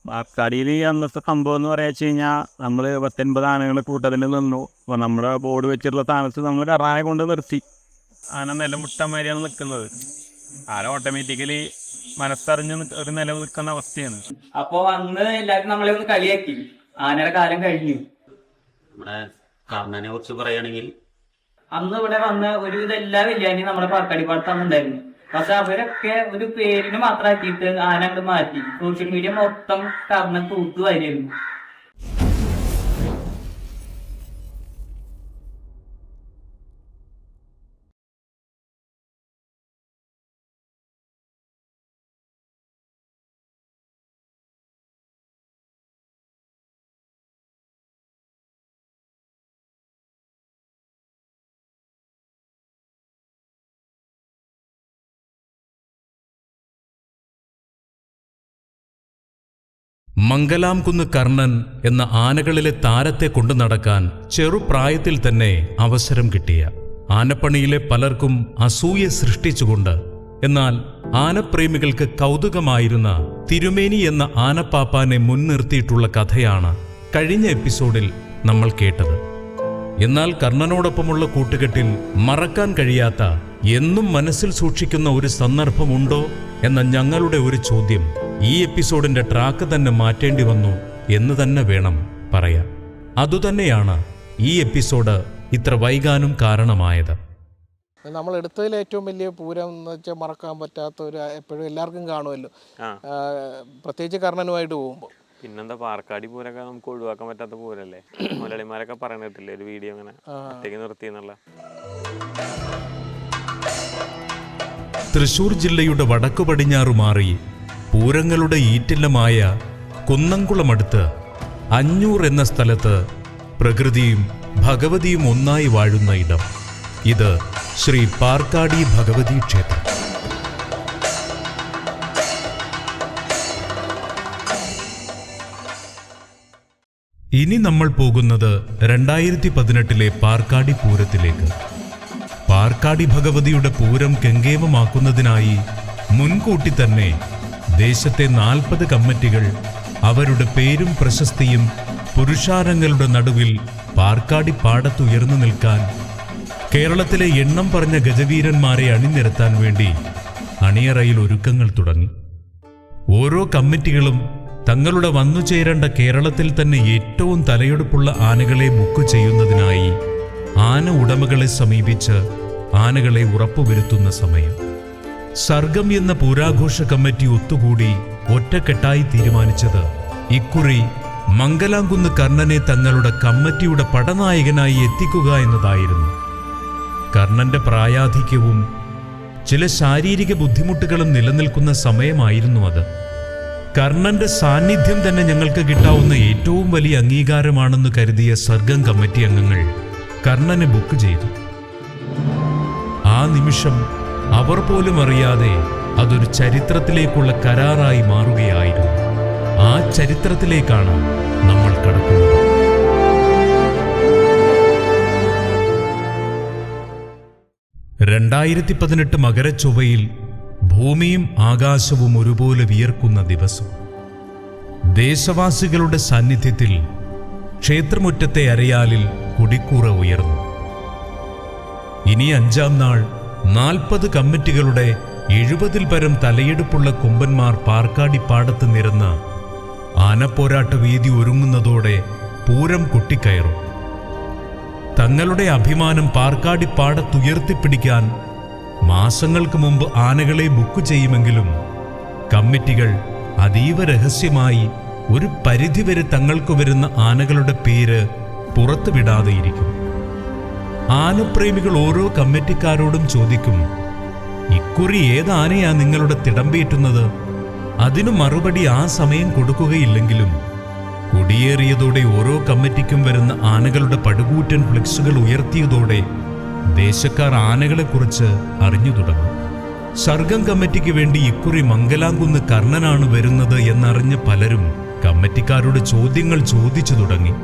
പാർക്കാടിയിൽ അന്നത്തെ സംഭവം എന്ന് പറയാ വെച്ച് കഴിഞ്ഞാൽ നമ്മൾ 19 ആനകളെ കൂട്ടത്തിൽ നിന്നു. അപ്പോൾ നമ്മുടെ ബോർഡ് വെച്ചിട്ടുള്ള സ്ഥാനത്ത് നമ്മൾ ആനയെ കൊണ്ട് നിർത്തി. ആന നിലമുട്ടന്മാരെയാണ് നിൽക്കുന്നത്. ആന ഓട്ടോമാറ്റിക്കലി മനസ്സറിഞ്ഞ് ഒരു നിലനിൽക്കുന്ന അവസ്ഥയാണ്. അപ്പൊ അന്ന് എല്ലാവരും നമ്മളെ ഒന്ന് കളിയാക്കി, ആനയുടെ കാലം കഴിഞ്ഞു. നമ്മുടെ കർണനെ കുറിച്ച് പറയുകയാണെങ്കിൽ, അന്ന് ഇവിടെ വന്ന ഒരുവിധം എല്ലാ വെല്ലുവിളിയും നമ്മുടെ പാർക്കാടി പാടത്താണ് ഉണ്ടായിരുന്നു. പക്ഷെ അവരൊക്കെ ഒരു പേരിന് മാത്രമാക്കിയിട്ട് ആന അങ്ങോട്ട് മാറ്റി. സോഷ്യൽ മീഡിയ മൊത്തം കർണൻ തൂത്തുവായിരുന്നു. മംഗലാംകുന്ന് കർണൻ എന്ന ആനകളിലെ താരത്തെ കൊണ്ടു നടക്കാൻ ചെറുപ്രായത്തിൽ തന്നെ അവസരം കിട്ടിയ, ആനപ്പണിയിലെ പലർക്കും അസൂയ സൃഷ്ടിച്ചുകൊണ്ട് എന്നാൽ ആനപ്രേമികൾക്ക് കൗതുകമായിരുന്ന തിരുമേനി എന്ന ആനപ്പാപ്പാനെ മുൻനിർത്തിയിട്ടുള്ള കഥയാണ് കഴിഞ്ഞ എപ്പിസോഡിൽ നമ്മൾ കേട്ടത്. എന്നാൽ കർണനോടൊപ്പമുള്ള കൂട്ടുകെട്ടിൽ മറക്കാൻ കഴിയാത്ത, എന്നും മനസ്സിൽ സൂക്ഷിക്കുന്ന ഒരു സന്ദർഭമുണ്ടോ എന്ന ഞങ്ങളുടെ ഒരു ചോദ്യം ഈ എപ്പിസോഡിന്റെ ട്രാക്ക് തന്നെ മാറ്റേണ്ടി വന്നു എന്ന് തന്നെ വേണം പറയാൻ. അതുതന്നെയാണ് ഈ എപ്പിസോഡ് ഇത്ര വൈകാനും കാരണമായത്. നമ്മൾ എടുത്തതിൽ ഏറ്റവും വലിയ പൂരം എന്ന് വെച്ചാൽ മറക്കാൻ പറ്റാത്ത ഒരു, എപ്പോഴും എല്ലാവർക്കും കാണുമല്ലോ, പ്രത്യേകിച്ച് കർണനുമായിട്ട് പോകുമ്പോൾ. പിന്നെന്താ, പാർക്കാടി പൂരൊക്കെ നമുക്ക് ഒഴിവാക്കാൻ പറ്റാത്ത പൂരല്ലേ. മലയാളിമാരൊക്കെ പറയണത്തില്ലേ ഒരു വീഡിയോ അങ്ങനെ ഒറ്റയ്ക്ക് നിർത്തി എന്നുള്ള. തൃശൂർ ജില്ലയുടെ വടക്കു പടിഞ്ഞാറു മാറി പൂരങ്ങളുടെ ഈറ്റില്ലമായ കുന്നംകുളമടുത്ത് അഞ്ഞൂർ എന്ന സ്ഥലത്ത് പ്രകൃതിയും ഭഗവതിയും ഒന്നായി വാഴുന്ന ഇടം. ഇത് ശ്രീ പാർക്കാടി ഭഗവതി ക്ഷേത്രം. ഇനി നമ്മൾ പോകുന്നത് 2018 പാർക്കാടി പൂരത്തിലേക്ക്. പാർക്കാടി ഭഗവതിയുടെ പൂരം കെങ്കേമമാക്കുന്നതിനായി മുൻകൂട്ടി തന്നെ ദേശത്തെ 40 കമ്മിറ്റികൾ അവരുടെ പേരും പ്രശസ്തിയും പുരുഷാരങ്ങളുടെ നടുവിൽ പാർക്കാടി പാടത്തുയർന്നു നിൽക്കാൻ, കേരളത്തിലെ എണ്ണം പറഞ്ഞ ഗജവീരന്മാരെ അണിനിരത്താൻ വേണ്ടി അണിയറയിൽ ഒരുക്കങ്ങൾ തുടങ്ങി. ഓരോ കമ്മിറ്റികളും തങ്ങളുടെ വന്നുചേരേണ്ട കേരളത്തിൽ തന്നെ ഏറ്റവും തലയെടുപ്പുള്ള ആനകളെ ബുക്ക് ചെയ്യുന്നതിനായി ആന ഉടമകളെ സമീപിച്ച് ആനകളെ ഉറപ്പുവരുത്തുന്ന സമയം. സർഗം എന്ന പൂരാഘോഷ കമ്മിറ്റി ഒത്തുകൂടി ഒറ്റക്കെട്ടായി തീരുമാനിച്ചത് ഇക്കുറി മംഗലാംകുന്ന് കർണനെ തങ്ങളുടെ കമ്മിറ്റിയുടെ പടനായകനായി എത്തിക്കുക എന്നതായിരുന്നു. കർണന്റെ പ്രായാധിക്യവും ചില ശാരീരിക ബുദ്ധിമുട്ടുകളും നിലനിൽക്കുന്ന സമയമായിരുന്നു അത്. കർണന്റെ സാന്നിധ്യം തന്നെ ഞങ്ങൾക്ക് കിട്ടാവുന്ന ഏറ്റവും വലിയ അംഗീകാരമാണെന്ന് കരുതിയ സർഗം കമ്മിറ്റി അംഗങ്ങൾ കർണനെ ബുക്ക് ചെയ്തു. ആ നിമിഷം അവർ പോലും അറിയാതെ അതൊരു ചരിത്രത്തിലേക്കുള്ള കരാറായി മാറുകയായിരുന്നു. ആ ചരിത്രത്തിലേക്കാണ് നമ്മൾ കടക്കുന്നത്. രണ്ടായിരത്തി മകരച്ചൊവ്വയിൽ ഭൂമിയും ആകാശവും ഒരുപോലെ വിയർക്കുന്ന ദിവസം. ദേശവാസികളുടെ സാന്നിധ്യത്തിൽ ക്ഷേത്രമുറ്റത്തെ അരയാലിൽ കൊടിക്കൂറ ഉയർന്നു. ഇനി 5-ാം നാൾ 40 കമ്മിറ്റികളുടെ 70-ൽ പരം തലയെടുപ്പുള്ള കൊമ്പന്മാർ പാർക്കാടി പാടത്ത് നിരന്ന് ആനപ്പോരാട്ട വേദി ഒരുങ്ങുന്നതോടെ പൂരം കൊട്ടിക്കയറും. തങ്ങളുടെ അഭിമാനം പാർക്കാടി പാടത്തുയർത്തിപ്പിടിക്കാൻ മാസങ്ങൾക്ക് മുമ്പ് ആനകളെ ബുക്ക് ചെയ്യുമെങ്കിലും കമ്മിറ്റികൾ അതീവ രഹസ്യമായി ഒരു പരിധിവരെ തങ്ങൾക്ക് വരുന്ന ആനകളുടെ പേര് പുറത്തുവിടാതെയിരിക്കും. ആനപ്രേമികൾ ഓരോ കമ്മിറ്റിക്കാരോടും ചോദിക്കും, ഇക്കുറി ഏതാനയാ നിങ്ങളുടെ തിടമ്പേറ്റുന്നത്? അതിനു മറുപടി ആ സമയം കൊടുക്കുകയില്ലെങ്കിലും കൊടിയേറിയതോടെ ഓരോ കമ്മിറ്റിക്കും വരുന്ന ആനകളുടെ പടുകൂറ്റൻ ഫ്ലെക്സുകൾ ഉയർത്തിയതോടെ ദേശക്കാർ ആനകളെക്കുറിച്ച് അറിഞ്ഞു തുടങ്ങും. സർഗം കമ്മിറ്റിക്ക് വേണ്ടി ഇക്കുറി മംഗലാംകുന്ന് കർണനാണ് വരുന്നത് എന്നറിഞ്ഞ പലരും കമ്മിറ്റിക്കാരോട് ചോദ്യങ്ങൾ ചോദിച്ചു തുടങ്ങി.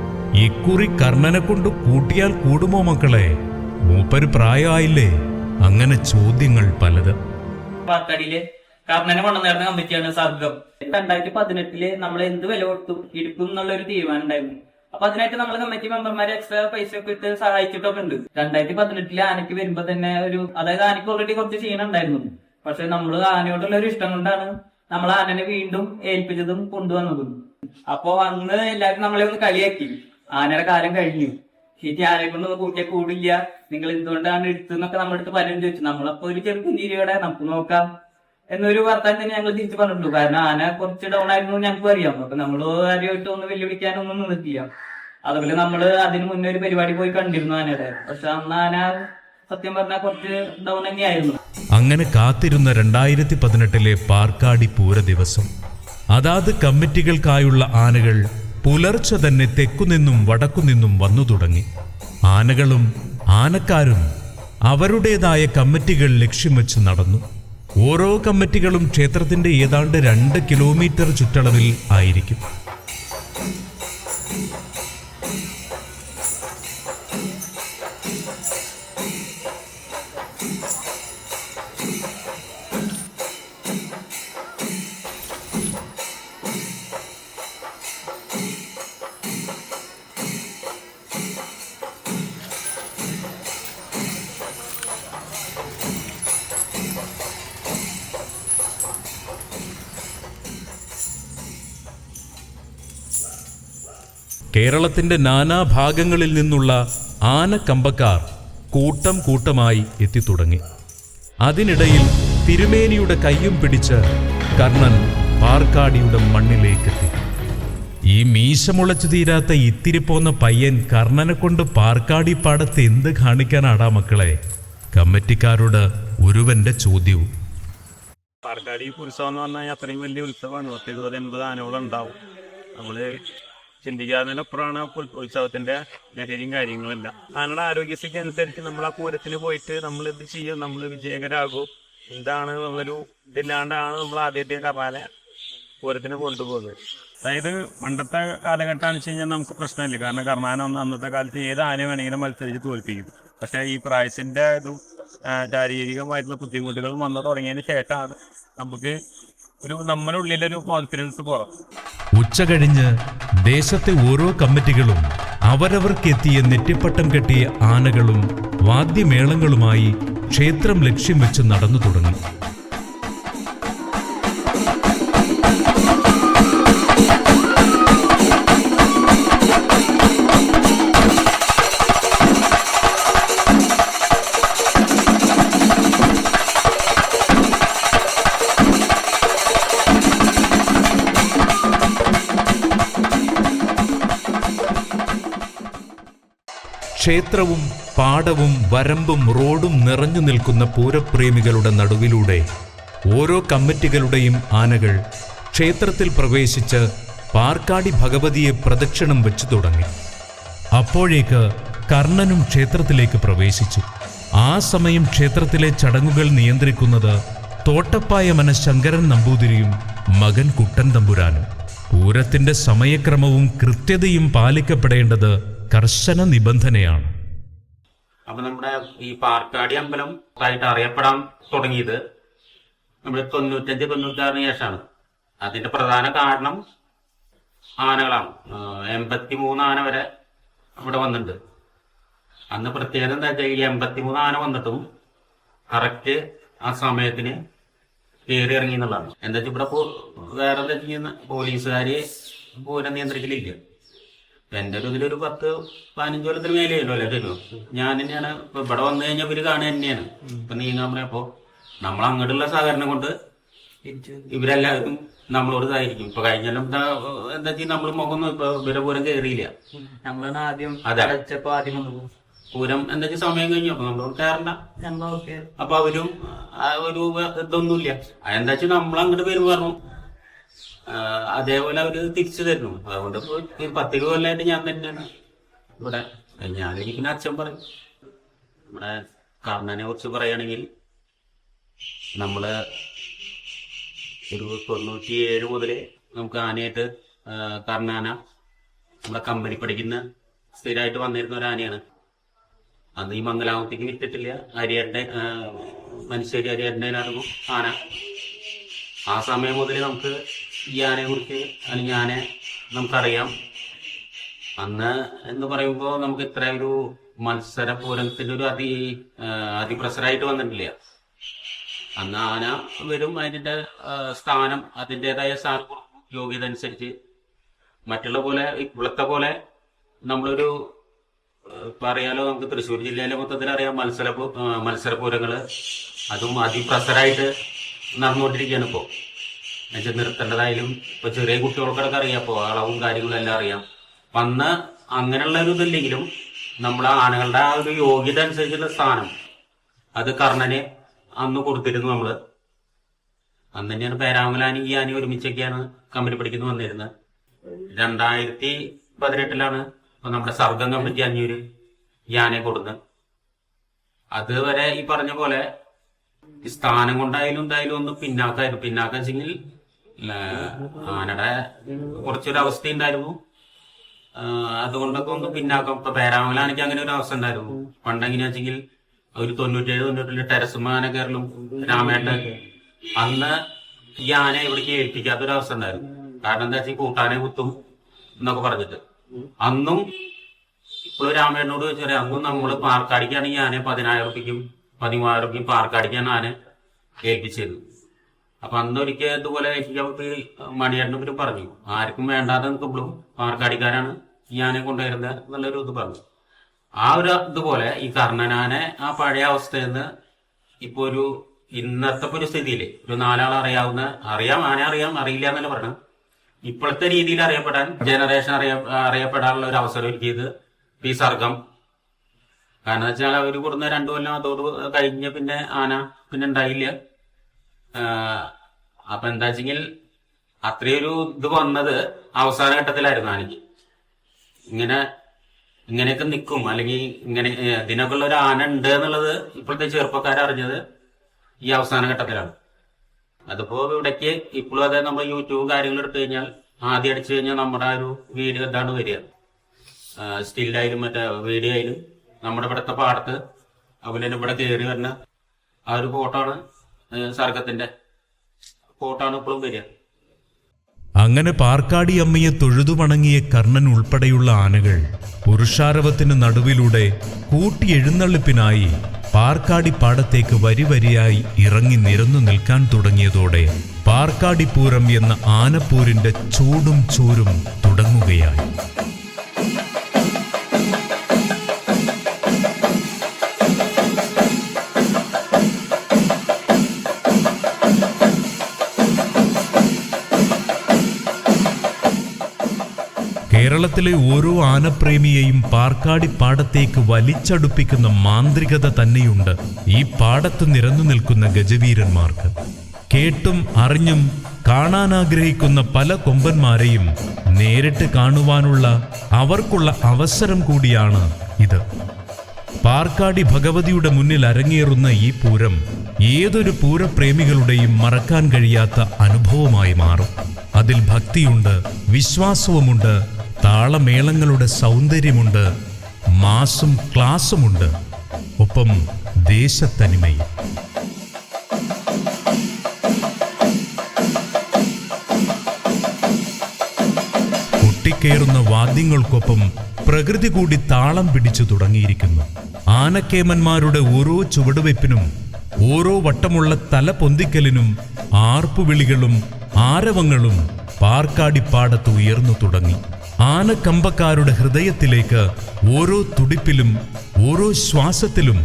ഇക്കുറി കർണനെ കൊണ്ട് കൂട്ടിയാൽ കൂടുമോ മക്കളെ? മൂപ്പര് പ്രായമായില്ലേ? അങ്ങനെ ചോദ്യങ്ങൾ പലത്. പാർക്കാടിയിലെ കർണനെ കൊണ്ടുവന്നിരുന്ന കമ്മിറ്റിയാണ് സർഗം. 2018 നമ്മൾ എന്ത് വില കൊടുത്തും ഇരിക്കും എന്നുള്ള ഒരു തീരുമാനം ഉണ്ടായിരുന്നു. അപ്പൊ അതിനായിട്ട് നമ്മൾ കമ്മിറ്റി മെമ്പർമാരെ എക്സ്ട്രാ പൈസ ഒക്കെ ഇട്ട് സഹായിച്ചിട്ടൊക്കെ ഉണ്ട്. 2018 ആനയ്ക്ക് വരുമ്പോ തന്നെ അതായത് ആനയ്ക്ക് ഓൾറെഡി കുറച്ച് ക്ഷീണം ഉണ്ടായിരുന്നു. പക്ഷെ നമ്മൾ ആനയോടുള്ള ഒരു ഇഷ്ടം കൊണ്ടാണ് നമ്മൾ ആനനെ വീണ്ടും ഏൽപ്പിച്ചതും കൊണ്ടുവന്നതും. അപ്പൊ അന്ന് എല്ലാവരും നമ്മളെ ഒന്ന് കളിയാക്കി, ആനയുടെ കാലം കഴിഞ്ഞു, ചേച്ചി ആനയെ കൊണ്ട് കൂട്ടിയാൽ കൂടില്ല, നിങ്ങൾ എന്തുകൊണ്ടാണ് എടുത്തെന്നൊക്കെ നമ്മുടെ അടുത്ത് പലരും ചോദിച്ചു. നമ്മളപ്പോ ഒരു ചെറുപ്പുഞ്ചിരിയോടെ നമുക്ക് നോക്കാം എന്നൊരു വർത്താനം തന്നെ ഞങ്ങൾ തിരിച്ചു പറഞ്ഞിട്ടുള്ളൂ. കാരണം ആന കുറച്ച് ഡൗൺ ആയിരുന്നു ഞങ്ങൾക്ക് അറിയാം. അപ്പൊ നമ്മള് കാര്യമായിട്ട് ഒന്ന് വെല്ലുവിളിക്കാനൊന്നും നിന്നിട്ടില്ല. അതുപോലെ നമ്മള് അതിന് മുന്നേ ഒരു പരിപാടി പോയി കണ്ടിരുന്നു ആനയുടെ. പക്ഷെ അന്ന് ആന സത്യം പറഞ്ഞാൽ കുറച്ച് ഡൗൺ തന്നെയായിരുന്നു. അങ്ങനെ കാത്തിരുന്ന 2018 പാർക്കാടി പൂര ദിവസം. അതാത് കമ്മിറ്റികൾക്കായുള്ള ആനകൾ പുലർച്ചെ തന്നെ തെക്കുനിന്നും വടക്കുനിന്നും വന്നു തുടങ്ങി. ആനകളും ആനക്കാരും അവരുടേതായ കമ്മിറ്റികൾ ലക്ഷ്യം വെച്ച് നടന്നു. ഓരോ കമ്മിറ്റികളും ക്ഷേത്രത്തിന്റെ ഏതാണ്ട് 2 കിലോമീറ്റർ ചുറ്റളവിൽ ആയിരിക്കും. കേരളത്തിന്റെ നാനാഭാഗങ്ങളിൽ നിന്നുള്ള ആനക്കമ്പക്കാർ കൂട്ടം കൂട്ടമായി എത്തിത്തുടങ്ങി. അതിനിടയിൽ തിരുമേനിയുടെ കയ്യും പിടിച്ച് കർണൻ പാർക്കാടിയുടെ മണ്ണിലേക്കെത്തി. ഈ മീശ മുളച്ചു തീരാത്ത ഇത്തിരി പോന്ന പയ്യൻ കർണനെ കൊണ്ട് പാർക്കാടി പാടത്ത് എന്ത് കാണിക്കാനാടാ മക്കളെ? കമ്മിറ്റിക്കാരോട് ഒരുവന്റെ ചോദ്യവും. പാർക്കാടി ഉത്സവം എന്ന് പറഞ്ഞാൽ അത്രയും വലിയ ഉത്സവമാണ്. 80 ആനകളുണ്ടാവും. നമ്മള് ചിന്തിക്കാതിനപ്പുറമാണ് ഉത്സവത്തിന്റെ ലഹരിയും കാര്യങ്ങളെല്ലാം. ആനയുടെ ആരോഗ്യസ്ഥിതി അനുസരിച്ച് നമ്മൾ ആ പൂരത്തിന് പോയിട്ട് നമ്മൾ ഇത് ചെയ്യും, നമ്മൾ വിജയകരാകും, എന്താണ് നമ്മളൊരു ഇതില്ലാണ്ടാണ് നമ്മൾ ആദ്യത്തെ കർണാനെ പൂരത്തിന് കൊണ്ടുപോകുന്നത്. അതായത് പണ്ടത്തെ കാലഘട്ടം വെച്ച് കഴിഞ്ഞാൽ നമുക്ക് പ്രശ്നമില്ല. കാരണം കർണാന അന്നത്തെ കാലത്ത് ഏത് ആന വേണമെങ്കിലും മത്സരിച്ച് തോൽപ്പിക്കും. പക്ഷെ ഈ പ്രായത്തിന്റെ ഇതും ശാരീരികമായിട്ടുള്ള ബുദ്ധിമുട്ടുകൾ വന്നു തുടങ്ങിയതിന് ശേഷമാണ് നമുക്ക് നമ്മുടെ ഉള്ളിലൊരു കോൺഫിഡൻസ് കുറവ്. ഉച്ച കഴിഞ്ഞ് ദേശത്തെ ഓരോ കമ്മിറ്റികളും അവരവർക്കെത്തിയ നെറ്റിപ്പട്ടം കെട്ടിയ ആനകളും വാദ്യമേളങ്ങളുമായി ക്ഷേത്രം ലക്ഷ്യം വെച്ച് നടന്നു തുടങ്ങി. ക്ഷേത്രവും പാടവും വരമ്പും റോഡും നിറഞ്ഞു നിൽക്കുന്ന പൂരപ്രേമികളുടെ നടുവിലൂടെ ഓരോ കമ്മിറ്റികളുടെയും ആനകൾ ക്ഷേത്രത്തിൽ പ്രവേശിച്ച് പാർക്കാടി ഭഗവതിയെ പ്രദക്ഷിണം വെച്ചു തുടങ്ങി. അപ്പോഴേക്ക് കർണനും ക്ഷേത്രത്തിലേക്ക് പ്രവേശിച്ചു. ആ സമയം ക്ഷേത്രത്തിലെ ചടങ്ങുകൾ നിയന്ത്രിക്കുന്നത് തോട്ടപ്പായമന ശങ്കരൻ നമ്പൂതിരിയും മകൻ കുട്ടൻ തമ്പുരാനും. പൂരത്തിന്റെ സമയക്രമവും കൃത്യതയും പാലിക്കപ്പെടേണ്ടത് കർശന നിബന്ധനയാണ്. അപ്പൊ നമ്മുടെ ഈ പാർക്കാടി അമ്പലം ആയിട്ട് അറിയപ്പെടാൻ തുടങ്ങിയത് നമ്മുടെ 95-96 ശേഷമാണ്. അതിന്റെ പ്രധാന കാരണം ആനകളാണ്. 83 ആന വരെ ഇവിടെ വന്നിട്ടുണ്ട്. അന്ന് പ്രത്യേകത എന്താ വെച്ചാൽ ഈ 83 ആന വന്നിട്ടും കറക്റ്റ് ആ സമയത്തിന് കയറി ഇറങ്ങി എന്നുള്ളതാണ്. എന്താ വെച്ചാൽ ഇവിടെ വേറെ എന്താ ചെയ്യുന്ന പോലീസുകാര് പൂരം നിയന്ത്രിക്കലില്ല. എന്റെ ഒരു ഇതിലൊരു 10-15 കൊല്ലത്തിന് മേലെയല്ലോ അല്ലേ തരുമോ. ഞാൻ തന്നെയാണ് ഇപ്പൊ ഇവിടെ വന്നു കഴിഞ്ഞാൽ ഇവര് കാണുക തന്നെയാണ്. ഇപ്പൊ നീങ്ങാൻ പറയപ്പോ നമ്മൾ അങ്ങോട്ടുള്ള സഹകരണം കൊണ്ട് ഇവരെല്ലാവരും നമ്മളോട് ഇതായിരിക്കും. ഇപ്പൊ കഴിഞ്ഞാലും എന്താ വെച്ചാൽ നമ്മൾ മുഖമൊന്നും ഇപ്പൊ ഇവരെ പൂരം കയറിയില്ല. ഞങ്ങളാണ് ആദ്യം അതെ ആദ്യം വന്നു പൂരം എന്താ വെച്ചാൽ സമയം കഴിഞ്ഞു. അപ്പൊ നമ്മളോട് കയറണ്ട. അപ്പൊ അവരും ഒരു ഇതൊന്നുമില്ല. അതെന്താ വെച്ചാൽ നമ്മൾ അങ്ങോട്ട് പേര് പറഞ്ഞു അതേപോലെ അവര് തിരിച്ചു തരുന്നു. അതുകൊണ്ട് 10 കൊല്ലമായിട്ട് ഞാൻ തന്നെയാണ് ഇവിടെ. ഞാനിരിക്കുന്ന അച്ഛൻ പറയും. നമ്മുടെ കർണനെ കുറിച്ച് പറയുകയാണെങ്കിൽ നമ്മള് ഒരു 97 മുതല് നമുക്ക് ആനയായിട്ട് കർണാന നമ്മുടെ കമ്പനി പഠിക്കുന്ന സ്ഥിരമായിട്ട് വന്നിരുന്ന ഒരു ആനയാണ്. അന്ന് ഈ മംഗലാപുരത്തേക്ക് വിറ്റിട്ടില്ല. മനുഷ്യരി ഹരിഹരനായിരുന്നു ആന. ആ സമയം മുതൽ നമുക്ക് ഈ ആനയെ കുറിച്ച് അല്ലെങ്കിൽ ആനയെ നമുക്കറിയാം. അന്ന് എന്ന് പറയുമ്പോൾ നമുക്ക് ഇത്ര ഒരു മത്സര പൂരത്തിന്റെ ഒരു അതിപ്രസരമായിട്ട് വന്നിട്ടില്ല. അന്ന് ആന വരും, അതിന്റെ സ്ഥാനം അതിൻ്റെതായ യോഗ്യത അനുസരിച്ച് മറ്റുള്ള പോലെ ഇപ്പോഴത്തെ പോലെ നമ്മളൊരു പറയാലോ, നമുക്ക് തൃശ്ശൂർ ജില്ലയിലെ മൊത്തത്തിൽ അറിയാം മത്സരപൂരങ്ങള് അതും അതിപ്രസരമായിട്ട് നടന്നുകൊണ്ടിരിക്കുകയാണ് ഇപ്പോൾ. എന്നുവെച്ചാൽ നിർത്തേണ്ടതായാലും ഇപ്പൊ ചെറിയ കുട്ടികൾക്കൊക്കെ അറിയാം, ഇപ്പോൾ അളവും കാര്യങ്ങളും എല്ലാം അറിയാം. അന്ന് അങ്ങനെയുള്ള ഒരു ഇതില്ലെങ്കിലും നമ്മളെ ആനകളുടെ ആ ഒരു യോഗ്യത അനുസരിച്ചുള്ള സ്ഥാനം അത് കർണന് അന്ന് കൊടുത്തിരുന്നു നമ്മള്. അന്ന് തന്നെയാണ് പേരാമലാനി ഈ ആന ഒരുമിച്ചൊക്കെയാണ് കമ്പനി പഠിക്കുന്നു വന്നിരുന്നത്. 2018 നമ്മുടെ സർഗം കമ്മിറ്റി അഞ്ഞൂര് ഈ ആനയെ കൊടുത്ത്. അതുവരെ ഈ പറഞ്ഞ പോലെ ഈ സ്ഥാനം കൊണ്ടായാലും എന്തായാലും ഒന്ന് പിന്നാക്കായിരുന്നു. പിന്നാക്കം വെച്ചെങ്കിൽ ആനയുടെ കുറച്ചൊരു അവസ്ഥ ഉണ്ടായിരുന്നു. അതുകൊണ്ടൊക്കെ ഒന്ന് പിന്നാക്കം. ഇപ്പൊ പേരാമലാനിക്ക് അങ്ങനെ ഒരു അവസ്ഥ ഉണ്ടായിരുന്നു. പണ്ടെങ്ങനെയാ വെച്ചെങ്കിൽ ഒരു 97-98 ടെറസും ആന കയറലും രാമേട്ടൻ അന്ന് ഈ ആന ഇവിടേക്ക് ഏൽപ്പിക്കാത്തൊരവസ്ഥ ഉണ്ടായിരുന്നു. കാരണം എന്താ വെച്ചാൽ കൂട്ടാനെ കുത്തും എന്നൊക്കെ പറഞ്ഞിട്ട് അന്നും ഇപ്പോഴും രാമേട്ടനോട് ചോദിച്ചാൽ അന്നും നമ്മള് പാർക്കാടിക്കാണ് ഈ ആനയെ 10,000 രൂപയ്ക്കും 13,000 രൂപയ്ക്കും പാർക്കാടിക്കാണ് ആന ഏൽപ്പിച്ചിരുന്നു. അപ്പൊ അന്നൊരിക്കൽ ഇതുപോലെ മണിയേട്ടനും പറഞ്ഞു, ആർക്കും വേണ്ടാതെ നിൽക്കുമ്പോഴും പാർക്കാടിക്കാരാണ് ഈ ആനയെ കൊണ്ടുവരുന്നത് എന്നുള്ളൊരു ഇത് പറഞ്ഞു. ആ ഒരു ഇതുപോലെ ഈ കർണനാനെ ആ പഴയ അവസ്ഥയിൽ നിന്ന് ഇപ്പൊ ഒരു ഇന്നത്തെ ഒരു സ്ഥിതിയില് ഒരു 4 ആൾ അറിയാം ആന അറിയില്ല എന്നല്ല പറഞ്ഞു. ഇപ്പോഴത്തെ രീതിയിൽ അറിയപ്പെടാൻ ജനറേഷൻ അറിയപ്പെടാനുള്ള ഒരു അവസരം ഒരുക്കിയത് ഈ സർഗം. കാരണം വെച്ചാൽ അവര് കൊടുന്ന 2 കൊല്ലം അതോട് കഴിഞ്ഞ് പിന്നെ ആന പിന്നെ ഉണ്ടായില്ല. അപ്പൊ എന്താ വെച്ചെങ്കിൽ അത്രയൊരു ഇത് വന്നത് അവസാന ഘട്ടത്തിലായിരുന്നു ആനയ്ക്ക്. ഇങ്ങനെയൊക്കെ നിൽക്കും അല്ലെങ്കിൽ ഇങ്ങനെ ഇതിനൊക്കെ ഉള്ള ഒരു ആന ഉണ്ട് എന്നുള്ളത് ഇപ്പോഴത്തെ ചെറുപ്പക്കാരറിഞ്ഞത് ഈ അവസാന ഘട്ടത്തിലാണ്. അതിപ്പോ ഇവിടേക്ക് ഇപ്പോഴും അതായത് നമ്മൾ യൂട്യൂബ് കാര്യങ്ങൾ എടുത്തു കഴിഞ്ഞാൽ ആദ്യം അടിച്ചു കഴിഞ്ഞാൽ നമ്മുടെ ആ ഒരു വീഡിയോ എന്താണ് വരിക, സ്റ്റില്ലായാലും മറ്റേ വീഡിയോ ആയാലും നമ്മുടെ ഇവിടുത്തെ പാടത്ത് അതുപോലെ തന്നെ ഇവിടെ കയറി വരുന്ന ആ ഒരു ഫോട്ടോ ആണ്, സർഗത്തിന്റെ ഫോട്ടോ ആണ് ഇപ്പോഴും വരിക. അങ്ങനെ പാർക്കാടി അമ്മയെ തൊഴുതുവണങ്ങിയ കർണൻ ഉൾപ്പെടെയുള്ള ആനകൾ പുരുഷാരവത്തിന് നടുവിലൂടെ കൂട്ടി എഴുന്നള്ളിപ്പിനായി പാർക്കാടി പാടത്തേക്ക് വരിവരിയായി ഇറങ്ങി നിരന്നു നിൽക്കാൻ തുടങ്ങിയതോടെ പാർക്കാടിപ്പൂരം എന്ന ആനപ്പൂരിന്റെ ചൂടും ചൂരും തുടങ്ങുകയായി. കേരളത്തിലെ ഓരോ ആനപ്രേമിയെയും പാർക്കാടി പാടത്തേക്ക് വലിച്ചടുപ്പിക്കുന്ന മാന്ത്രികത തന്നെയുണ്ട് ഈ പാടത്ത് നിരന്നു നിൽക്കുന്ന ഗജവീരന്മാർക്ക്. കേട്ടും അറിഞ്ഞും കാണാനാഗ്രഹിക്കുന്ന പല കൊമ്പന്മാരെയും നേരിട്ട് കാണുവാനുള്ള അവർക്കുള്ള അവസരം കൂടിയാണ് ഇത്. പാർക്കാടി ഭഗവതിയുടെ മുന്നിൽ അരങ്ങേറുന്ന ഈ പൂരം ഏതൊരു പൂരപ്രേമികളുടെയും മറക്കാൻ കഴിയാത്ത അനുഭവമായി മാറും. അതിൽ ഭക്തിയുണ്ട്, വിശ്വാസവുമുണ്ട്, താളമേളങ്ങളുടെ സൗന്ദര്യമുണ്ട്, മാസും ക്ലാസുമുണ്ട്, ഒപ്പം ദേശത്തനിമയും. കൊട്ടിക്കേറുന്ന വാദ്യങ്ങൾക്കൊപ്പം പ്രകൃതി കൂടി താളം പിടിച്ചു തുടങ്ങിയിരിക്കുന്നു. ആനക്കേമന്മാരുടെ ഓരോ ചുവടുവയ്പ്പിനും ഓരോ വട്ടമുള്ള തല പൊന്തിക്കലിനും ആർപ്പുവിളികളും ആരവങ്ങളും പാർക്കാടിപ്പാടത്ത് ഉയർന്നു തുടങ്ങി. ആനക്കമ്പക്കാരുടെ ഹൃദയത്തിലേക്ക് ഓരോ തുടിപ്പിലും ഓരോ ശ്വാസത്തിലും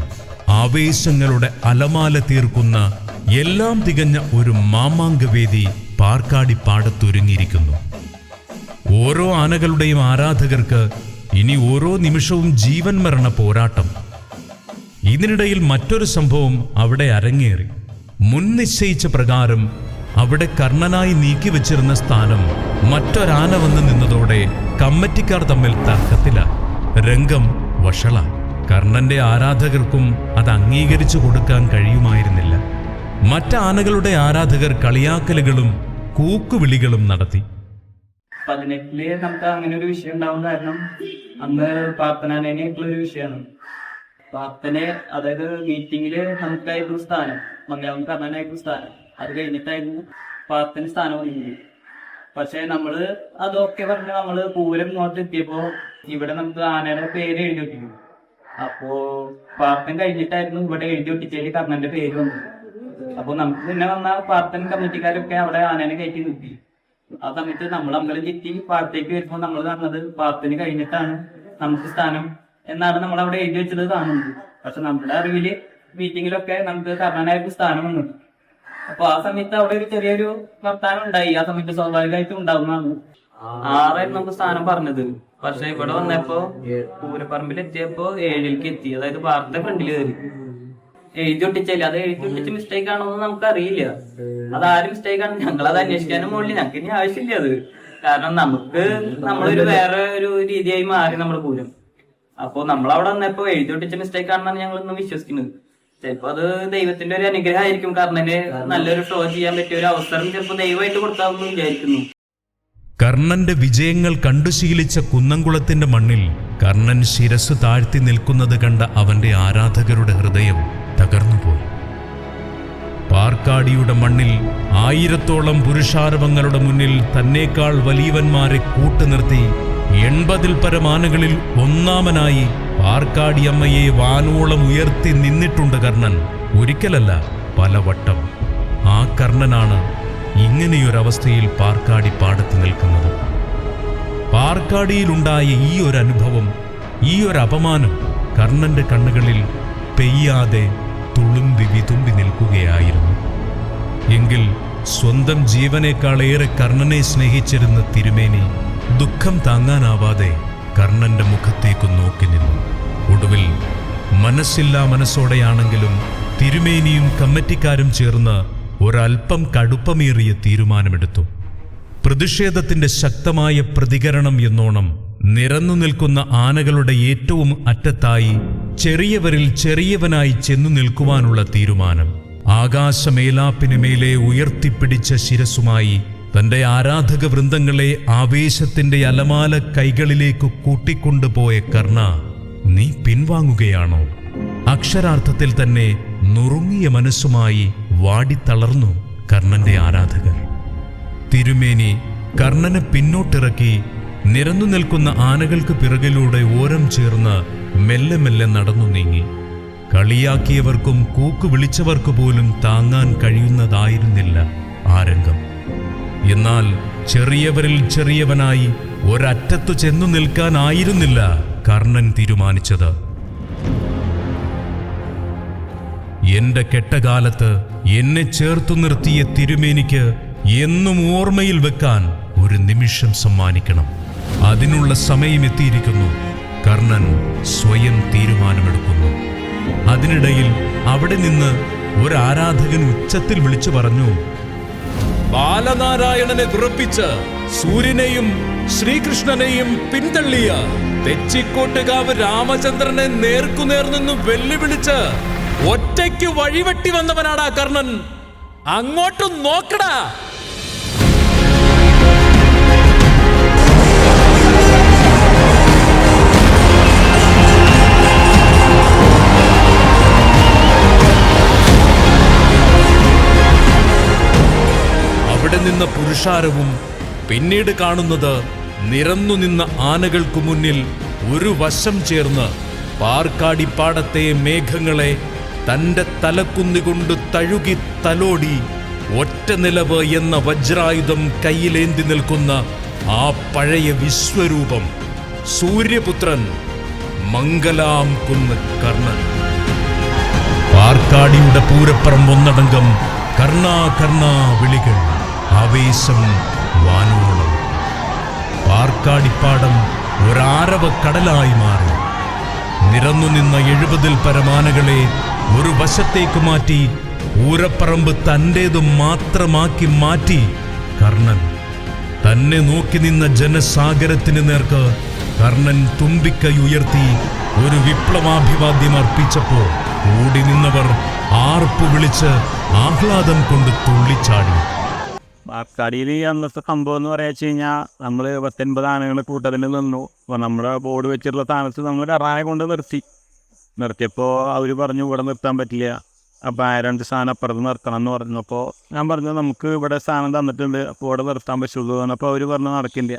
ആവേശങ്ങളുടെ അലമാല തീർക്കുന്ന എല്ലാം തികഞ്ഞ ഒരു മാമാങ്കവേദി പാർക്കാടിപ്പാടത്തൊരുങ്ങിയിരിക്കുന്നു. ഓരോ ആനകളുടെയും ആരാധകർക്ക് ഇനി ഓരോ നിമിഷവും ജീവൻ മരണ പോരാട്ടം. ഇതിനിടയിൽ മറ്റൊരു സംഭവം അവിടെ അരങ്ങേറി. മുൻ നിശ്ചയിച്ച പ്രകാരം അവിടെ കർണനായി നീക്കിവെച്ചിരുന്ന സ്ഥാനം മറ്റൊരാന വന്ന് നിന്നതോടെ കമ്മിറ്റിക്കാർ തമ്മിൽ തർക്കത്തിലായി. രംഗം വഷളായി. കർണന്റെ ആരാധകർക്കും അത് അംഗീകരിച്ചു കൊടുക്കാൻ കഴിയുമായിരുന്നില്ല. മറ്റാനകളുടെ ആരാധകർ കളിയാക്കലുകളും കൂക്കുവിളികളും നടത്തി. 18 നമുക്ക് അങ്ങനെ ഒരു വിഷയം ഉണ്ടാവും. കാരണം അന്ന് പ്രാർത്ഥനാനേക്കുള്ള ഒരു വിഷയമാണ്. പ്രാർത്ഥന അതായത് മീറ്റിംഗില് നമുക്കായിരുന്നു സ്ഥാനം, മംഗലം കർണനായിരുന്നു സ്ഥാനം. അത് കഴിഞ്ഞിട്ടായിരുന്നു പാർത്തിന് സ്ഥാനം വന്നിട്ടുണ്ട്. പക്ഷെ നമ്മള് അതൊക്കെ പറഞ്ഞ് നമ്മള് പൂരം ഇങ്ങോട്ട് എത്തിയപ്പോ ഇവിടെ നമുക്ക് ആനയുടെ പേര് എഴുതി ഒട്ടിക്കും. അപ്പോ പാർത്തൻ കഴിഞ്ഞിട്ടായിരുന്നു ഇവിടെ എഴുതി ഒട്ടിച്ചതിൽ കർണന്റെ പേര് വന്നത്. അപ്പൊ നമുക്ക് പിന്നെ വന്ന പാർത്തൻ കമ്മിറ്റിക്കാരൊക്കെ അവിടെ ആനേനെ കയറ്റി നിർത്തി. ആ സമയത്ത് നമ്മൾ അമ്പലം ചുറ്റി പാടത്തേക്ക് വരുമ്പോൾ നമ്മൾ കാണുന്നത് പാർത്തിന് കഴിഞ്ഞിട്ടാണ് നമുക്ക് സ്ഥാനം എന്നാണ് നമ്മൾ അവിടെ എഴുതി വെച്ചത് കാണുന്നത്. പക്ഷെ നമ്മുടെ അറിവില് മീറ്റിങ്ങിലൊക്കെ നമുക്ക് കർണനായിരുന്നു സ്ഥാനം വന്നത്. അപ്പൊ ആ സമയത്ത് അവിടെ ഒരു ചെറിയൊരു വർത്താനം ഉണ്ടായി. ആ സമയത്ത് സ്വാഭാവികമായിട്ടും ഉണ്ടാവുന്നതാണ്. 6 നമുക്ക് സ്ഥാനം പറഞ്ഞത്. പക്ഷെ ഇവിടെ വന്നപ്പോ പൂരപ്പറമ്പിൽ എത്തിയപ്പോ 7ലേക്ക് എത്തി. അതായത് പാർത്ത ഫ്രണ്ടിൽ കയറി എഴുതി ഒട്ടിച്ചില്ല. അത് എഴുതി ഒട്ടിച്ച് മിസ്റ്റേക്ക് ആണോ എന്ന് നമുക്ക് അറിയില്ല. അതാരും മിസ്റ്റേക്ക് ആണ്, ഞങ്ങളത് അന്വേഷിക്കാനും മുകളിൽ ഞങ്ങൾക്ക് ഇനി ആവശ്യമില്ല അത്. കാരണം നമ്മളൊരു വേറെ ഒരു രീതിയായി മാറി നമ്മുടെ പൂരം. അപ്പൊ നമ്മളവിടെ വന്നപ്പോ എഴുതി ഒട്ടിച്ച മിസ്റ്റേക്ക് ആണെന്നാണ് ഞങ്ങൾ ഇന്ന് വിശ്വസിക്കുന്നത്. ചിലപ്പോ അത് ദൈവത്തിന്റെ ഒരു അനുഗ്രഹമായിരിക്കും. കർണന് നല്ലൊരു ഷോ ചെയ്യാൻ പറ്റിയ ഒരു അവസരം ചിലപ്പോ ദൈവമായിട്ട് കൊടുത്താമെന്ന് വിചാരിക്കുന്നു. കർണന്റെ വിജയങ്ങൾ കണ്ടുശീലിച്ച കുന്നംകുളത്തിന്റെ മണ്ണിൽ കർണൻ ശിരസ് താഴ്ത്തി നിൽക്കുന്നത് കണ്ട അവന്റെ ആരാധകരുടെ ഹൃദയം തകർന്നുപോയി. പാർക്കാടിയുടെ മണ്ണിൽ 1000-ഓളം പുരുഷാരവങ്ങളുടെ മുന്നിൽ തന്നേക്കാൾ വലിയവന്മാരെ കൂട്ടുനിർത്തി 80-ൽ പരം ആനകളിൽ ഒന്നാമനായി പാർക്കാടിയമ്മയെ വാനോളം ഉയർത്തി നിന്നിട്ടുണ്ട് കർണൻ. ഒരിക്കലല്ല, പലവട്ടം. ആ കർണനാണ് ഇങ്ങനെയൊരവസ്ഥയിൽ പാർക്കാടി പാടത്ത് നിൽക്കുന്നത്. പാർക്കാടിയിലുണ്ടായ ഈ ഒരു അനുഭവം, ഈ ഒരു അപമാനം കർണന്റെ കണ്ണുകളിൽ പെയ്യാതെ തുളുമ്പി വിതുമ്പി നിൽക്കുകയായിരുന്നു. എങ്കിൽ സ്വന്തം ജീവനേക്കാളേറെ കർണനെ സ്നേഹിച്ചിരുന്ന തിരുമേനി ദുഃഖം താങ്ങാനാവാതെ കർണന്റെ മുഖത്തേക്ക് നോക്കി നിന്നു. ഒടുവിൽ മനസ്സില്ലാ മനസ്സോടെയാണെങ്കിലും തിരുമേനിയും കമ്മിറ്റിക്കാരും ചേർന്ന് ഒരൽപ്പം കടുപ്പമേറിയ തീരുമാനമെടുത്തു. പ്രതിഷേധത്തിന്റെ ശക്തമായ പ്രതികരണം എന്നോണം നിരന്നു നിൽക്കുന്ന ആനകളുടെ ഏറ്റവും അറ്റത്തായി ചെറിയവരിൽ ചെറിയവനായി ചെന്നു നിൽക്കുവാനുള്ള തീരുമാനം. ആകാശമേലാപ്പിന് മേലെ ഉയർത്തിപ്പിടിച്ച ശിരസുമായി തന്റെ ആരാധക വൃന്ദങ്ങളെ ആവേശത്തിന്റെ അലമാല കൈകളിലേക്ക് കൂട്ടിക്കൊണ്ടുപോയ കർണ, നീ പിൻവാങ്ങുകയാണോ? അക്ഷരാർത്ഥത്തിൽ തന്നെ നുറുങ്ങിയ മനസ്സുമായി വാടിത്തളർന്നു കർണന്റെ ആരാധകർ. തിരുമേനി കർണനെ പിന്നോട്ടിറക്കി നിരന്നു നിൽക്കുന്ന ആനകൾക്ക് പിറകിലൂടെ ഓരം ചേർന്ന് മെല്ലെ മെല്ലെ നടന്നു നീങ്ങി. കളിയാക്കിയവർക്കും കൂക്കു വിളിച്ചവർക്കു പോലും താങ്ങാൻ കഴിയുന്നതായിരുന്നില്ല ആ രംഗം. എന്നാൽ ചെറിയവരിൽ ചെറിയവനായി ഒരറ്റത്തു ചെന്നു നിൽക്കാനായിരുന്നില്ല കർണൻ തീരുമാനിച്ചത്. എന്റെ കെട്ടകാലത്ത് എന്നെ ചേർത്തു നിർത്തിയ തിരുമേനിക്ക് എന്നും ഓർമ്മയിൽ വെക്കാൻ ഒരു നിമിഷം സമ്മാനിക്കണം. അതിനുള്ള സമയമെത്തിയിരിക്കുന്നു. കർണൻ സ്വയം തീരുമാനമെടുക്കുന്നു. അതിനിടയിൽ അവിടെ നിന്ന് ഒരു ആരാധകൻ ഉച്ചത്തിൽ വിളിച്ചു പറഞ്ഞു, ബാലനാരായണനെ വിറപ്പിച്ച് സൂര്യനെയും ശ്രീകൃഷ്ണനെയും പിന്തള്ളിയ തെച്ചിക്കോട്ടുകാവ് രാമചന്ദ്രനെ നേർക്കുനേർ നിന്ന് വെല്ലുവിളിച്ച് ഒറ്റയ്ക്ക് വഴിവെട്ടി വന്നവനാടാ കർണൻ. അങ്ങോട്ടും നോക്കടാ. അവിടെ നിന്ന പുരുഷാരവും പിന്നീട് കാണുന്നത് നിരന്നു നിന്ന ആനകൾക്കു മുന്നിൽ ഒരു വശം ചേർന്ന് പാർക്കാടിപ്പാടത്തെ മേഘങ്ങളെ തന്റെ തലക്കുന്നുകൊണ്ട് തഴുകി തലോടി ഒറ്റ നിലവ് എന്ന വജ്രായുധം കയ്യിലേന്തി നിൽക്കുന്ന ആ പഴയ വിശ്വരൂപം, സൂര്യപുത്രൻ മംഗലാം കുന്ന് കർണൻ. പാർക്കാടിയുടെ പൂരപ്പറമ്പ് ഒന്നടങ്കം കർണാ കർണാ വിളികൾ, ആവേശം വാനോളം. പാർക്കാടിപ്പാടം ഒരാരവ കടലായി മാറി. നിരന്നു നിന്ന 70-ൽ പരമാനകളെ ഒരു വശത്തേക്ക് മാറ്റി പൂരപ്പറമ്പ് തൻ്റേതു മാത്രമാക്കി മാറ്റി കർണൻ. തന്നെ നോക്കി നിന്ന ജനസാഗരത്തിന് നേർക്ക് കർണൻ തുമ്പിക്കൈ ഒരു വിപ്ലവാഭിവാദ്യം അർപ്പിച്ചപ്പോൾ കൂടി നിന്നവർ ആർപ്പു വിളിച്ച് ആഹ്ലാദം കൊണ്ട് തുള്ളിച്ചാടി. പാർക്കാടിയിൽ അന്നത്തെ സംഭവം എന്ന് പറയാ വെച്ച് കഴിഞ്ഞാൽ നമ്മൾ 19 ആനകൾ കൂട്ടത്തിൽ നിന്നു. അപ്പോൾ നമ്മുടെ ബോർഡ് വെച്ചിട്ടുള്ള സ്ഥാനത്ത് നമ്മൾ ആനയെ കൊണ്ട് നിർത്തിയപ്പോൾ അവർ പറഞ്ഞു ഇവിടെ നിർത്താൻ പറ്റില്ല, അപ്പോൾ 2 സ്ഥാനം അപ്പുറത്ത് നിർത്തണം എന്ന് പറഞ്ഞപ്പോൾ ഞാൻ പറഞ്ഞു നമുക്ക് ഇവിടെ സ്ഥാനം തന്നിട്ടുണ്ട്, അപ്പോൾ ഇവിടെ നിർത്താൻ പറ്റുള്ളൂ പറഞ്ഞപ്പോൾ അവർ പറഞ്ഞു നടക്കില്ല.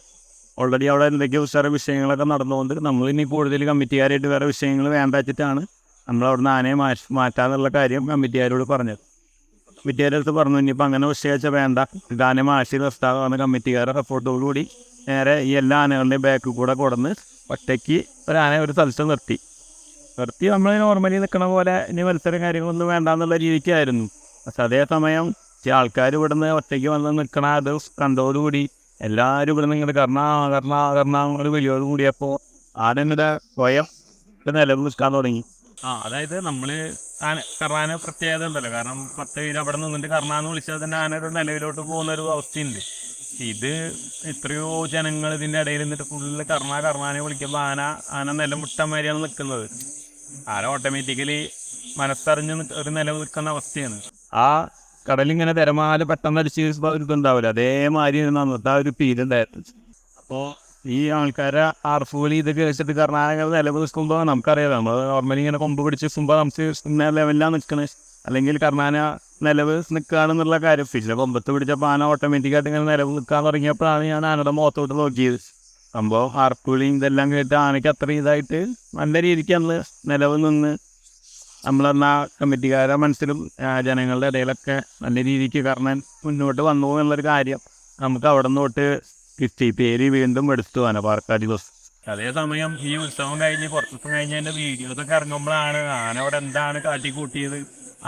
ഓൾറെഡി അവിടെ എന്തൊക്കെയോ വേറെ വിഷയങ്ങളൊക്കെ നടന്നുകൊണ്ട് നമ്മളിനി കൂടുതൽ കമ്മിറ്റിക്കാരായിട്ട് വേറെ വിഷയങ്ങൾ വേണ്ട വെച്ചിട്ടാണ് നമ്മളവിടുന്ന് ആനയെ മാറ്റാന്നുള്ള കാര്യം കമ്മിറ്റിക്കാരോട് പറഞ്ഞത്. കമ്മിറ്റിക്കാരുടെ അടുത്ത് പറഞ്ഞു ഇനിയിപ്പോൾ അങ്ങനെ വിഷയിച്ചാൽ വേണ്ട, ഇതാനെ മാറ്റി നിർത്താമെന്ന് കമ്മിറ്റിക്കാരുടെ സപ്പോർട്ടോടുകൂടി നേരെ ഈ എല്ലാ ആനകളുടെയും ബാക്കിൽ കൂടെ കൊടുന്ന് ഒറ്റയ്ക്ക് ഒരാന ഒരു സ്ഥലത്ത് നിർത്തി നമ്മൾ നോർമലി നിൽക്കണ പോലെ ഇനി മത്സരം കാര്യങ്ങളൊന്നും വേണ്ടാന്നുള്ള രീതിക്കായിരുന്നു. പക്ഷെ അതേസമയം ചില ആൾക്കാർ ഇവിടുന്ന് ഒറ്റയ്ക്ക് വന്ന് നിൽക്കണ അത് കണ്ടോടുകൂടി എല്ലാവരും ഇവിടെ നിന്ന് ഇങ്ങോട്ട് വലിയോട് കൂടിയപ്പോൾ ആനയുടെ സ്വയം നിലവ് നിൽക്കാൻ തുടങ്ങി. അതായത് നമ്മൾ കർണാന പ്രത്യേകത ഉണ്ടല്ലോ, കാരണം 10 പേര് അവിടെ നിന്നിട്ട് കർണാന്ന് വിളിച്ചാൽ തന്നെ ആനയുടെ നിലവിലോട്ട് പോകുന്ന ഒരു അവസ്ഥയുണ്ട്. ഇത് എത്രയോ ജനങ്ങൾ ഇതിൻ്റെ ഇടയിൽ നിന്നിട്ട് ഫുള്ള് കർണാനെ വിളിക്കുമ്പോൾ ആന നിലമുട്ടന്മാരെയാണ് നിൽക്കുന്നത്. ആന ഓട്ടോമാറ്റിക്കലി മനസ്സറിഞ്ഞ് ഒരു നില നിൽക്കുന്ന അവസ്ഥയാണ്. ആ കടലിങ്ങനെ തിരമാല പെട്ടെന്ന് അടിച്ച് ഇതുണ്ടാവില്ല, അതേമാതിരി അന്നത്തെ ആ ഒരു ഫീൽ ഉണ്ടായിരുന്നു. അപ്പോൾ ഈ ആൾക്കാരെ ആർഫുകൾ ഇതൊക്കെ വെച്ചിട്ട് കർണാടക നിലവ് നിൽക്കുമ്പോൾ നമുക്കറിയാം, നമ്മൾ നോർമലി ഇങ്ങനെ കൊമ്പ് പിടിച്ച് നിൽക്കുമ്പോൾ നമുക്ക് ഇന്ന ലെവലിലാണ് നിൽക്കണത്, അല്ലെങ്കിൽ കർണാടക നിലവ് നിൽക്കുകയാണെന്നുള്ള കാര്യം. പിന്നെ കൊമ്പത്ത് പിടിച്ചപ്പോൾ ആന ഓട്ടോമാറ്റിക്കായിട്ട് ഇങ്ങനെ നിലവ് നിൽക്കാൻ തുടങ്ങിയപ്പോഴാണ് ഞാൻ ആനയുടെ മുഖത്തോട്ട് നോക്കിയത്. സംഭവം ആർപ്പുകളിയും ഇതെല്ലാം കേട്ട് ആനയ്ക്ക് അത്ര ഇതായിട്ട് നല്ല രീതിക്ക് അന്ന് നിലവ് നിന്ന് നമ്മളെന്നാ കമ്മിറ്റിക്കാരുടെ മനസ്സിലും ജനങ്ങളുടെ ഇടയിലൊക്കെ നല്ല രീതിക്ക് കർണൻ മുന്നോട്ട് വന്നു എന്നുള്ളൊരു കാര്യം നമുക്ക് അവിടെ നിന്ന് തൊട്ട് കിട്ടി. പേര് വീണ്ടും എടുത്തു ആന പാർക്കാടി ബസ്. അതേസമയം ഈ ഉത്സവം കഴിഞ്ഞ് കുറച്ച് ദിവസം കഴിഞ്ഞ് എൻ്റെ വീഡിയോസൊക്കെ ഇറങ്ങുമ്പോഴാണ് ആന അവിടെ എന്താണ് കാട്ടിക്കൂട്ടിയത്,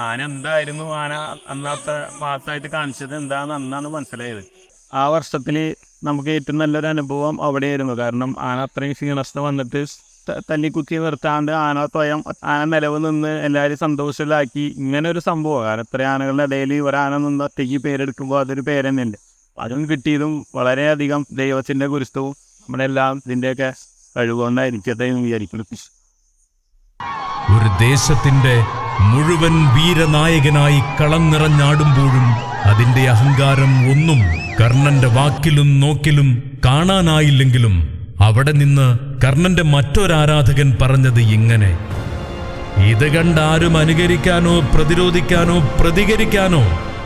ആന എന്തായിരുന്നു ആന അന്നത്തെ മാസമായിട്ട് കാണിച്ചത് എന്താണെന്ന് അന്നാണ് മനസ്സിലായത്. ആ വർഷത്തിൽ നമുക്ക് ഏറ്റവും നല്ലൊരു അനുഭവം അവിടെയായിരുന്നു. കാരണം ആന അത്രയും ക്ഷീണസ്ഥ വന്നിട്ട് തല്ലിക്കുത്തി നിർത്താണ്ട് ആന നിലവ് നിന്ന് എല്ലാവരും സന്തോഷത്തിലാക്കി. ഇങ്ങനെ ഒരു സംഭവം, കാരണം ഇത്ര ആനകളുടെ ഇടയിൽ ഒരാന നിന്ന് ഒറ്റയ്ക്ക് പേരെടുക്കുമ്പോൾ അതൊരു പേര് തന്നെയല്ലേ. അതും കിട്ടിയതും വളരെയധികം ദൈവത്തിൻ്റെ ഗുരുത്വവും നമ്മുടെ എല്ലാം ഇതിൻ്റെയൊക്കെ കഴിവുകൊണ്ടായിരിക്കട്ടെ എന്ന് വിചാരിക്കുന്നു. ഒരു ദേശത്തിന്റെ മുഴുവൻ വീരനായകനായി കളം നിറഞ്ഞാടുമ്പോഴും അതിന്റെ അഹങ്കാരം ഒന്നും കർണന്റെ വാക്കിലും നോക്കിലും കാണാനായില്ലെങ്കിലും അവിടെ നിന്ന് കർണന്റെ മറ്റൊരാരാധകൻ പറഞ്ഞത് ഇങ്ങനെ: ഇത് കണ്ടാരും അനുകരിക്കാനോ പ്രതിരോധിക്കാനോ പ്രതികരിക്കാനോ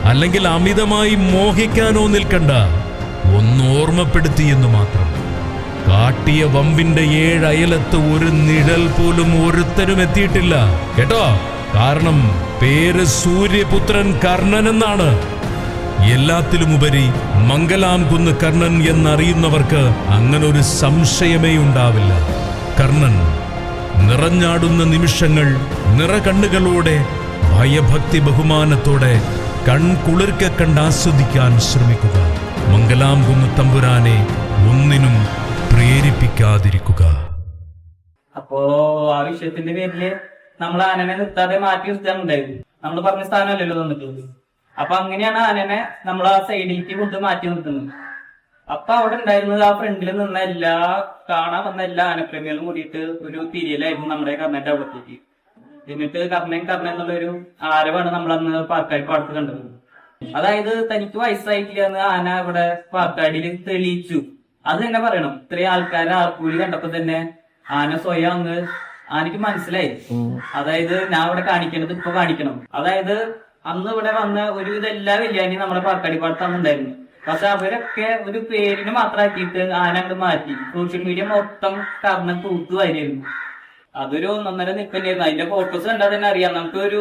അല്ലെങ്കിൽ അമിതമായി മോഹിക്കാനോ നിൽക്കണ്ട, ഒന്നോർമ്മപ്പെടുത്തിയെന്നു മാത്രം. കാട്ടിയ വമ്പിന്റെ 7 അയലത്ത് ഒരു നിഴൽ പോലും ഒരുത്തരും എത്തിയിട്ടില്ല കേട്ടോ. കാരണം പേര് സൂര്യപുത്രൻ കർണൻ എന്നാണ്. എല്ലാത്തിലുമുപരി മംഗലാം കുന്ന് കർണൻ എന്നറിയുന്നവർക്ക് അങ്ങനൊരു സംശയമേ ഉണ്ടാവില്ല. കർണൻ നിറഞ്ഞാടുന്ന നിമിഷങ്ങൾ നിറകണ്ണുകളോടെ ഭയഭക്തി ബഹുമാനത്തോടെ കൺകുളിർക്കെ കണ്ടാസ്വദിക്കാൻ ശ്രമിക്കുക. മംഗലാം കുന്ന് തമ്പുരാനെ ഒന്നിനും പ്രേരിപ്പിക്കാതിരിക്കുക. അപ്പോ ആ വിഷയത്തിന്റെ പേരില് നമ്മൾ ആനനെ നിർത്താതെ മാറ്റി നിർത്താനുണ്ടായിരുന്നു. നമ്മൾ പറഞ്ഞ സ്ഥാനമല്ലല്ലോ തന്നിട്ടുള്ളത്. അപ്പൊ അങ്ങനെയാണ് ആനനെ നമ്മൾ ആ സൈഡിലേക്ക് കൊണ്ട് മാറ്റി നിർത്തുന്നത്. അപ്പൊ അവിടെ ഉണ്ടായിരുന്നത് ആ ഫ്രണ്ടിൽ നിന്ന കാണാൻ വന്ന എല്ലാ ആനപ്രേമികളും കൂടിയിട്ട് ഒരു തിരിയലായിരുന്നു നമ്മുടെ കർണന്റെ അവിടത്തേക്ക്. എന്നിട്ട് കർണൻ എന്നുള്ളൊരു ആരവാണ് നമ്മളന്ന് പാർക്കാടി പാടത്ത് കണ്ടത്. അതായത് തനിക്ക് വയസ്സായിട്ടില്ല എന്ന് ആന ഇവിടെ പാർക്കാടിയിൽ തെളിയിച്ചു. അത് തന്നെ പറയണം. ഇത്രയും ആൾക്കാരെ ആർപ്പൂലി കണ്ടപ്പോ തന്നെ ആന സ്വയം അങ്ങ് ആനക്ക് മനസ്സിലായി. അതായത് ഞാൻ ഇവിടെ കാണിക്കേണ്ടത് ഇപ്പൊ കാണിക്കണം. അതായത് അന്ന് ഇവിടെ വന്ന ഒരുവിധ എല്ലാ വെല്ലുവിളിയും നമ്മുടെ പാർക്കാടി പാടത്താണ് ഉണ്ടായിരുന്നു. പക്ഷെ അവരൊക്കെ ഒരു പേരിന് മാത്രമാക്കിയിട്ട് ആന അങ്ങ് മാറ്റി. സോഷ്യൽ മീഡിയ മൊത്തം കർണൻ തൂത്തുവായിരുന്നു. അതൊരു 1.5 നിൽപ്പന്നെയായിരുന്നു. അതിന്റെ ഫോട്ടോസ് കണ്ടാൽ തന്നെ അറിയാം. നമുക്കൊരു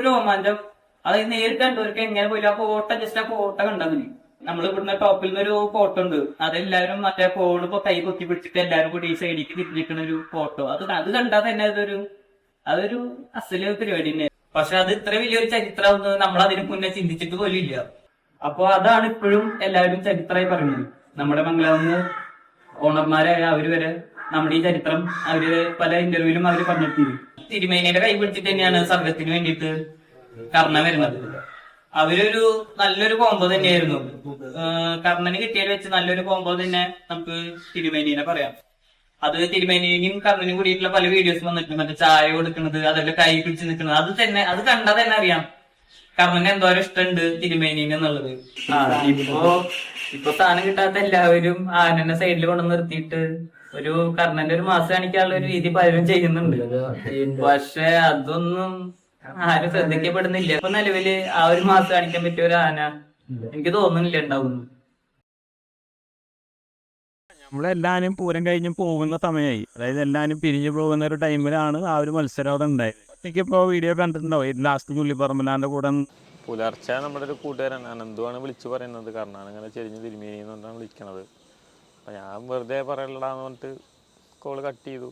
രോമാഞ്ചം. അതായത് നേരിട്ട് കണ്ടവർക്ക് എങ്ങനെ പോലും ആ ഫോട്ടോ ജസ്റ്റ് ആ ഫോട്ടോ കണ്ടാൽ മതി. നമ്മൾ ഇവിടുന്ന് ടോപ്പിൽ നിന്നൊരു ഫോട്ടോ ഉണ്ട്. അതെല്ലാവരും മറ്റേ ഫോൺ ഇപ്പൊ കൈ കൊത്തി പിടിച്ചിട്ട് എല്ലാവരും കൂടി ഈ സൈഡിലേക്ക് തിരിഞ്ഞിരിക്കുന്ന ഒരു ഫോട്ടോ. അത് കണ്ടാൽ തന്നെ അതൊരു അസല് പരിപാടി തന്നെ. പക്ഷെ അത് ഇത്ര വലിയൊരു ചരിത്രമാവുന്നത് നമ്മൾ അതിന് മുന്നേ ചിന്തിച്ചിട്ട് പോലും ഇല്ല. അപ്പൊ അതാണ് ഇപ്പോഴും എല്ലാവരും ചരിത്രമായി പറയുന്നത്. നമ്മുടെ മംഗലാവുന്ന ഓണർമാരായ അവര് വരെ നമ്മുടെ ഈ ചരിത്രം അവര് പല ഇന്റർവ്യൂവിലും അവര് പറഞ്ഞിട്ടുണ്ട്. തിരുമേനിയുടെ കൈ പിടിച്ചിട്ട് തന്നെയാണ് സർഗത്തിന് വേണ്ടിയിട്ട് കർണൻ വരുന്നത്. അവരൊരു നല്ലൊരു കോംബോ തന്നെയായിരുന്നു. കർണന് കിട്ടിയതിൽ വെച്ച് നല്ലൊരു കോംബോ തന്നെ നമുക്ക് തിരുമേനിനെ പറയാം. അത് തിരുമേനിയും കർണനും കൂടിയിട്ടുള്ള പല വീഡിയോസ് വന്നിട്ടുണ്ട്. മറ്റേ ചായ കൊടുക്കുന്നത്, അതേപോലെ കൈ പിടിച്ച് നിൽക്കുന്നത്. അത് കണ്ടാൽ തന്നെ അറിയാം കർണന് എന്തോരം ഇഷ്ടമുണ്ട് തിരുമേനിന് എന്നുള്ളത്. ഇപ്പൊ സ്ഥാനം കിട്ടാത്ത എല്ലാവരും ആനന്റെ സൈഡിൽ കൊണ്ടു നിർത്തിയിട്ട് ഒരു കർണന്റെ ഒരു മാസം കാണിക്കാനുള്ള ഒരു രീതി പലരും ചെയ്യുന്നുണ്ട്. പക്ഷെ അതൊന്നും ആരും ശ്രദ്ധിക്കപ്പെടുന്നില്ല. ഇപ്പൊ നിലവില് ആ ഒരു മാസം കാണിക്കാൻ പറ്റിയ ഒരു ആന എനിക്ക് തോന്നുന്നില്ല ഉണ്ടാവുന്നു. നമ്മളെല്ലാവരും പൂരം കഴിഞ്ഞ് പോകുന്ന സമയമായി, അതായത് എല്ലാവരും പിരിഞ്ഞു പോകുന്ന ഒരു ടൈമിലാണ് ആ ഒരു മത്സരം അവിടെ ഉണ്ടായത്. എനിക്കിപ്പോൾ വീഡിയോ കണ്ടിട്ടുണ്ടോ, ലാസ്റ്റ് ചുള്ളിപ്പറമ്പലാൻ്റെ കൂടെ പുലർച്ചെ നമ്മുടെ ഒരു കൂട്ടുകാരൻ അനന്തുവാണ് വിളിച്ചു പറയുന്നത്, കാരണം അങ്ങനെ ചെരിഞ്ഞ് തിരുമേനി എന്ന് പറഞ്ഞാണ് വിളിക്കണത്. അപ്പം ഞാൻ വെറുതെ പറയലടാന്ന് പറഞ്ഞിട്ട് കോള് കട്ട് ചെയ്തു.